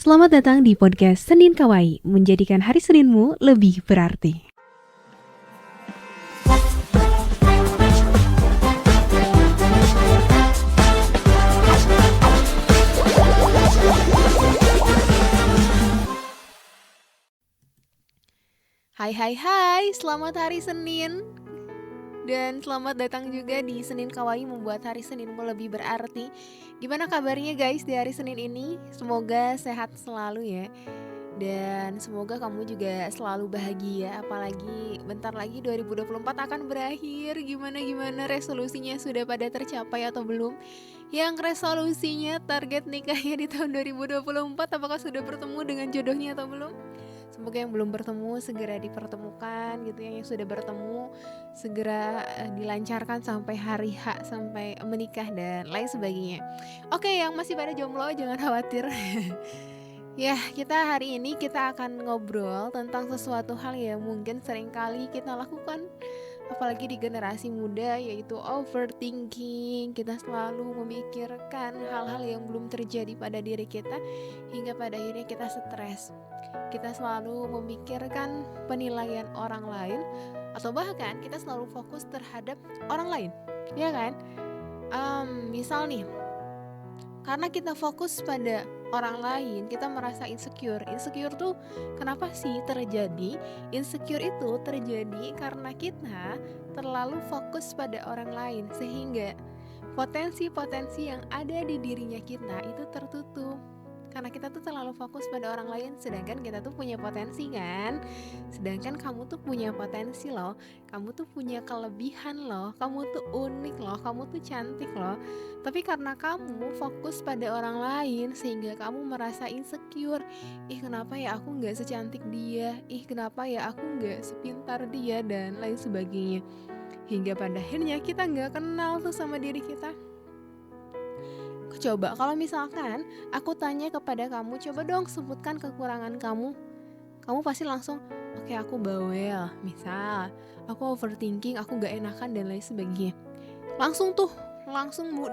Selamat datang di podcast Senin Kawaii, menjadikan hari Seninmu lebih berarti. Hai, selamat hari Senin. Dan selamat datang juga di Senin Kawaii, membuat hari Seninmu lebih berarti. Gimana kabarnya guys di hari Senin ini? Semoga sehat selalu ya. Dan semoga kamu juga selalu bahagia. Apalagi bentar lagi 2024 akan berakhir. Gimana resolusinya sudah pada tercapai atau belum? Yang resolusinya target nikahnya di tahun 2024, apakah sudah bertemu dengan jodohnya atau belum? Semoga yang belum bertemu segera dipertemukan gitu ya. Yang sudah bertemu segera dilancarkan sampai hari H, sampai menikah dan lain sebagainya. Oke, yang masih pada jomblo jangan khawatir. Ya, kita hari ini kita akan ngobrol tentang sesuatu hal yang mungkin seringkali kita lakukan, apalagi di generasi muda, yaitu overthinking. Kita selalu memikirkan hal-hal yang belum terjadi pada diri kita, hingga pada akhirnya kita stres. Kita selalu memikirkan penilaian orang lain, atau bahkan kita selalu fokus terhadap orang lain, ya kan? Misal nih, karena kita fokus pada orang lain, kita merasa insecure. Insecure tuh kenapa sih terjadi? Insecure itu terjadi karena kita terlalu fokus pada orang lain, sehingga potensi-potensi yang ada di dirinya kita itu tertutup. Karena kita tuh terlalu fokus pada orang lain, sedangkan kita tuh punya potensi kan. Sedangkan kamu tuh punya potensi loh. Kamu tuh punya kelebihan loh. Kamu tuh unik loh. Kamu tuh cantik loh. Tapi karena kamu fokus pada orang lain, sehingga kamu merasa insecure. Ih, kenapa ya aku gak secantik dia? Ih, kenapa ya aku gak sepintar dia? Dan lain sebagainya. Hingga pada akhirnya kita gak kenal tuh sama diri kita. Coba kalau misalkan aku tanya kepada kamu, coba dong sebutkan kekurangan kamu. Kamu pasti langsung, oke, aku bawel, misal, aku overthinking, aku gak enakan dan lain sebagainya. Langsung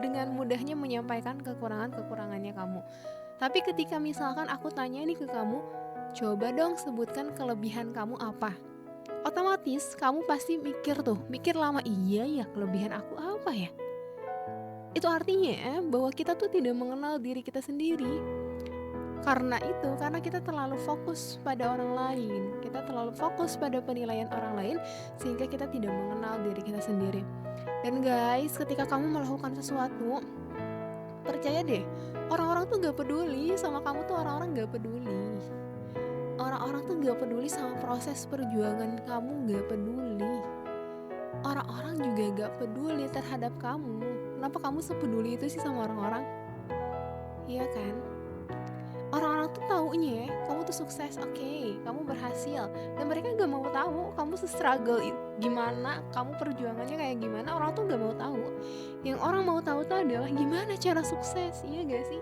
dengan mudahnya menyampaikan kekurangannya kamu. Tapi ketika misalkan aku tanya nih ke kamu, coba dong sebutkan kelebihan kamu apa. Otomatis kamu pasti mikir lama, iya ya kelebihan aku apa ya. Itu artinya bahwa kita tuh tidak mengenal diri kita sendiri. Karena kita terlalu fokus pada orang lain, kita terlalu fokus pada penilaian orang lain, sehingga kita tidak mengenal diri kita sendiri. Dan guys, ketika kamu melakukan sesuatu, percaya deh, orang-orang tuh gak peduli sama kamu tuh, orang-orang gak peduli. Orang-orang tuh gak peduli sama proses perjuangan kamu, gak peduli. Orang-orang juga gak peduli terhadap kamu. Kenapa kamu sepeduli itu sih sama orang-orang? Iya kan? Orang-orang tuh taunya kamu tuh sukses, oke, kamu berhasil, dan mereka gak mau tahu kamu struggle gimana, kamu perjuangannya kayak gimana. Orang tuh gak mau tahu. Yang orang mau tahu tuh adalah gimana cara sukses. Iya gak sih?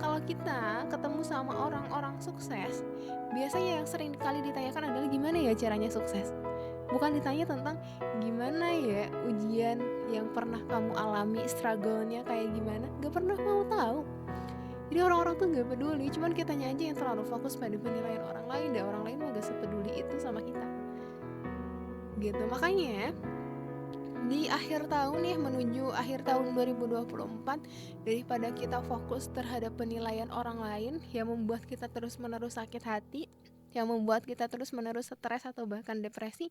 Kalau kita ketemu sama orang-orang sukses, biasanya yang sering kali ditanyakan adalah gimana ya caranya sukses. Bukan ditanya tentang gimana ya ujian yang pernah kamu alami, struggle-nya kayak gimana. Gak pernah mau tahu. Jadi orang-orang tuh gak peduli, cuman kitanya aja yang terlalu fokus pada penilaian orang lain, dan orang lain mah gak sepeduli itu sama kita. Gitu, makanya di akhir tahun ya, menuju akhir tahun 2024, daripada kita fokus terhadap penilaian orang lain yang membuat kita terus-menerus sakit hati, yang membuat kita terus-menerus stres atau bahkan depresi,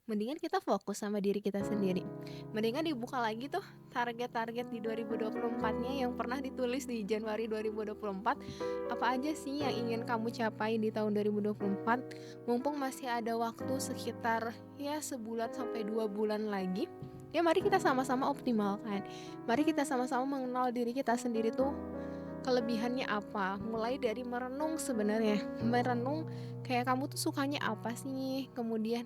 mendingan kita fokus sama diri kita sendiri. Mendingan dibuka lagi tuh target-target di 2024-nya yang pernah ditulis di Januari 2024. Apa aja sih yang ingin kamu capai di tahun 2024? Mumpung masih ada waktu sekitar ya sebulan sampai 2 bulan lagi. Ya mari kita sama-sama optimalkan. Mari kita sama-sama mengenal diri kita sendiri tuh kelebihannya apa. Mulai dari merenung sebenarnya. Merenung kayak kamu tuh sukanya apa sih? Kemudian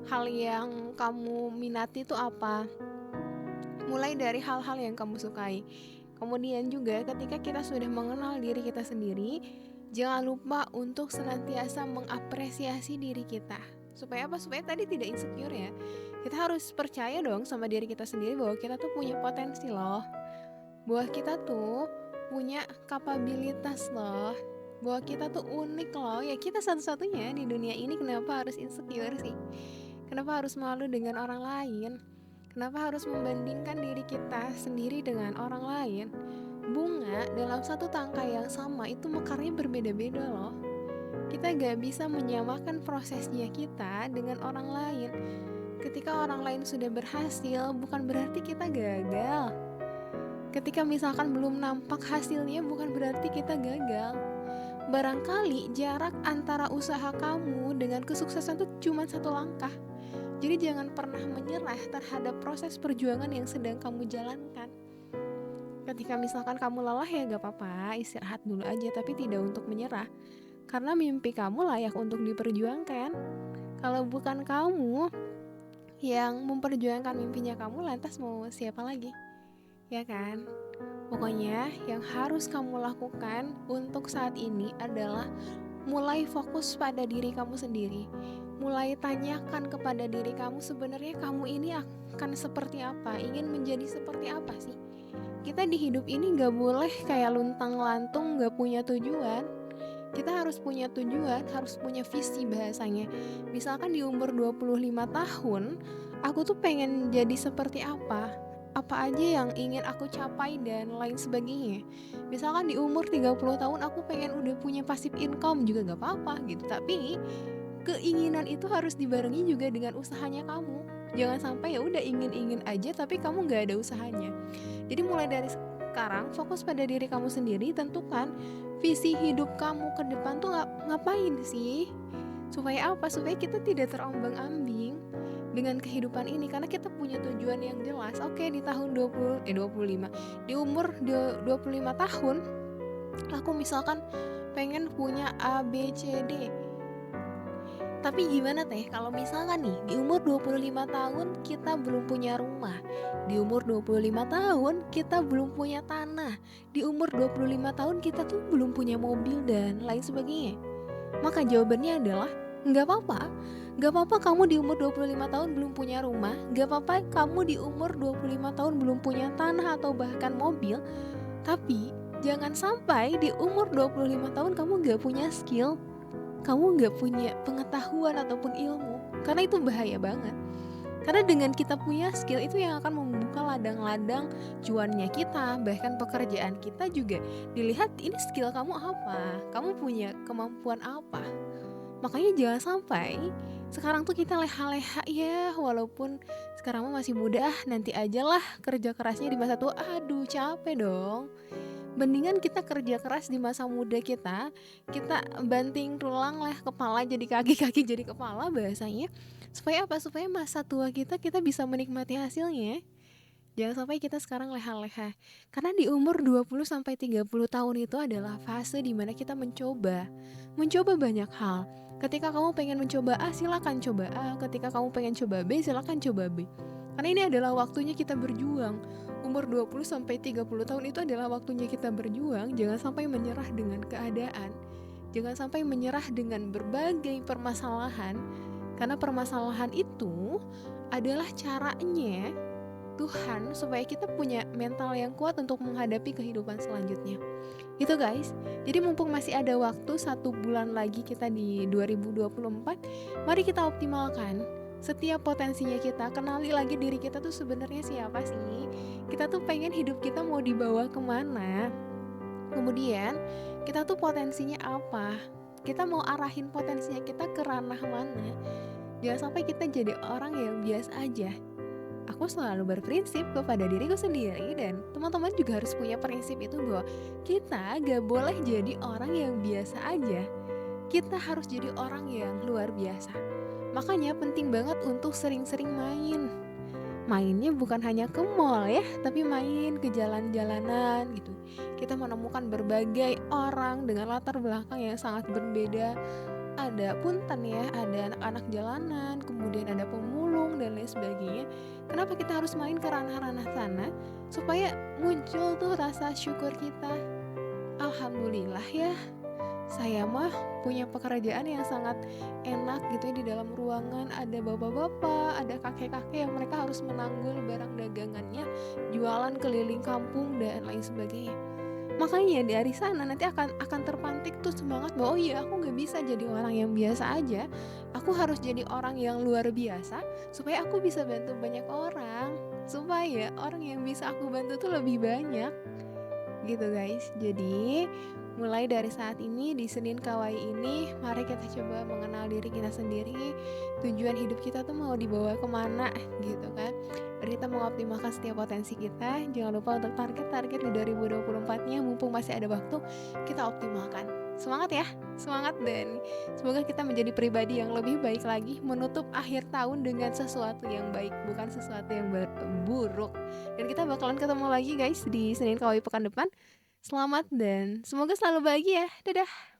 hal yang kamu minati tuh apa? Mulai dari hal-hal yang kamu sukai. Kemudian juga ketika kita sudah mengenal diri kita sendiri, jangan lupa untuk senantiasa mengapresiasi diri kita. Supaya apa? Supaya tadi tidak insecure ya. Kita harus percaya dong sama diri kita sendiri bahwa kita tuh punya potensi loh. Bahwa kita tuh punya kapabilitas loh, bahwa kita tuh unik loh. Ya kita satu-satunya di dunia ini, kenapa harus insecure sih? Kenapa harus malu dengan orang lain? Kenapa harus membandingkan diri kita sendiri dengan orang lain? Bunga dalam satu tangkai yang sama itu mekarnya berbeda-beda loh. Kita gak bisa menyamakan prosesnya kita dengan orang lain. Ketika orang lain sudah berhasil, bukan berarti kita gagal. Ketika misalkan belum nampak hasilnya, bukan berarti kita gagal. Barangkali jarak antara usaha kamu dengan kesuksesan itu cuma satu langkah. Jadi jangan pernah menyerah terhadap proses perjuangan yang sedang kamu jalankan. Ketika misalkan kamu lelah, ya gak apa-apa, istirahat dulu aja, tapi tidak untuk menyerah. Karena mimpi kamu layak untuk diperjuangkan. Kalau bukan kamu yang memperjuangkan mimpinya kamu, lantas mau siapa lagi? Ya kan? Pokoknya yang harus kamu lakukan untuk saat ini adalah mulai fokus pada diri kamu sendiri. Mulai tanyakan kepada diri kamu, sebenarnya kamu ini akan seperti apa? Ingin menjadi seperti apa sih? Kita di hidup ini gak boleh kayak luntang-lantung gak punya tujuan. Kita harus punya tujuan, harus punya visi bahasanya. Misalkan di umur 25 tahun, aku tuh pengen jadi seperti apa? Apa aja yang ingin aku capai dan lain sebagainya. Misalkan di umur 30 tahun aku pengen udah punya passive income juga gak apa-apa gitu. Tapi keinginan itu harus dibarengi juga dengan usahanya kamu. Jangan sampai ya udah ingin-ingin aja tapi kamu gak ada usahanya. Jadi mulai dari sekarang fokus pada diri kamu sendiri, tentukan visi hidup kamu ke depan tuh ngapain sih? Supaya apa? Supaya kita tidak terombang-ambing dengan kehidupan ini, karena kita punya tujuan yang jelas. Oke, di tahun 25, di umur 25 tahun aku misalkan pengen punya A, B, C, D. Tapi gimana teh kalau misalkan nih di umur 25 tahun kita belum punya rumah, di umur 25 tahun kita belum punya tanah, di umur 25 tahun kita tuh belum punya mobil dan lain sebagainya. Maka jawabannya adalah nggak apa-apa. Nggak apa-apa kamu di umur 25 tahun belum punya rumah, nggak apa-apa kamu di umur 25 tahun belum punya tanah atau bahkan mobil. Tapi jangan sampai di umur 25 tahun kamu nggak punya skill, kamu nggak punya pengetahuan ataupun ilmu, karena itu bahaya banget. Karena dengan kita punya skill itu yang akan membuka ladang-ladang cuannya kita, bahkan pekerjaan kita juga dilihat ini skill kamu apa, kamu punya kemampuan apa. Makanya jangan sampai sekarang tuh kita leha-leha ya, walaupun sekarang masih muda, nanti aja lah kerja kerasnya di masa tua. Aduh capek dong. Mendingan kita kerja keras di masa muda kita banting tulang lah kepala jadi kaki, kaki jadi kepala bahasanya. Supaya apa? Supaya masa tua kita bisa menikmati hasilnya. Jangan sampai kita sekarang leha-leha. Karena di umur 20-30 tahun itu adalah fase dimana kita mencoba banyak hal. Ketika kamu pengen mencoba A, silakan coba A. Ketika kamu pengen coba B, silakan coba B. Karena ini adalah waktunya kita berjuang. Umur 20-30 tahun itu adalah waktunya kita berjuang. Jangan sampai menyerah dengan keadaan. Jangan sampai menyerah dengan berbagai permasalahan. Karena permasalahan itu adalah caranya Tuhan supaya kita punya mental yang kuat untuk menghadapi kehidupan selanjutnya. Itu guys. Jadi mumpung masih ada waktu 1 bulan lagi kita di 2024, mari kita optimalkan setiap potensinya kita. Kenali lagi diri kita tuh sebenarnya siapa sih. Kita tuh pengen hidup kita mau dibawa kemana. Kemudian kita tuh potensinya apa. Kita mau arahin potensinya kita ke ranah mana. Jangan sampai kita jadi orang yang biasa aja. Aku selalu berprinsip kepada diriku sendiri, dan teman-teman juga harus punya prinsip itu, bahwa kita gak boleh jadi orang yang biasa aja. Kita harus jadi orang yang luar biasa. Makanya penting banget untuk sering-sering main. Mainnya bukan hanya ke mall ya, tapi main ke jalan-jalanan gitu. Kita menemukan berbagai orang dengan latar belakang yang sangat berbeda. Ada punten ya, ada anak-anak jalanan, kemudian ada pemulung dan lain sebagainya. Kenapa kita harus main ke ranah-ranah sana? Supaya muncul tuh rasa syukur kita. Alhamdulillah ya, saya mah punya pekerjaan yang sangat enak gitu ya. Di dalam ruangan ada bapak-bapak, ada kakek-kakek yang mereka harus menanggul barang dagangannya, jualan keliling kampung dan lain sebagainya. Makanya dari sana nanti akan terpantik tuh semangat bahwa, "Oh iya, aku nggak bisa jadi orang yang biasa aja. Aku harus jadi orang yang luar biasa supaya aku bisa bantu banyak orang, supaya orang yang bisa aku bantu tuh lebih banyak." Gitu guys. Jadi mulai dari saat ini di Senin Kawaii ini, mari kita coba mengenal diri kita sendiri. Tujuan hidup kita tuh mau dibawa kemana gitu kan. Mari kita mengoptimalkan setiap potensi kita. Jangan lupa untuk target-target di 2024-nya, mumpung masih ada waktu, kita optimalkan. Semangat ya, semangat, dan semoga kita menjadi pribadi yang lebih baik lagi, menutup akhir tahun dengan sesuatu yang baik, bukan sesuatu yang buruk. Dan kita bakalan ketemu lagi guys di Senin Kawaii pekan depan. Selamat dan semoga selalu bahagia. Dadah.